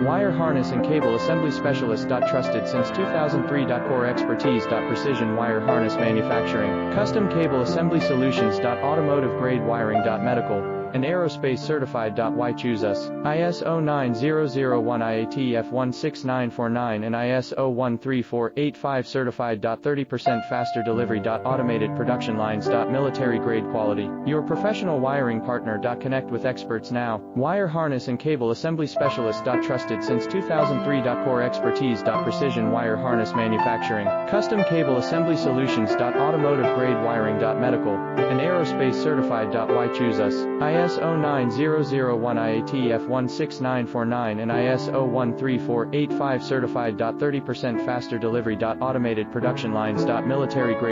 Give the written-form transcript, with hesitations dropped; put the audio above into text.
Wire harness and cable assembly specialist. Trusted since 2003. Core expertise. Precision wire harness manufacturing. Custom cable assembly solutions. Automotive grade wiring. Medical and aerospace certified. Why choose us? ISO 9001 IATF 16949 and ISO 13485 certified. 30% faster delivery. Automated production lines. Military grade quality. Your professional wiring partner. Connect with experts now. Wire harness and cable assembly specialist. Trusted since 2003. Core expertise. Precision wire harness manufacturing. Custom cable assembly solutions. Automotive grade wiring. Medical and aerospace certified. Why choose us? ISO 9001 IATF 16949 and ISO 13485 certified. 30% faster delivery. Automated production lines. Military grade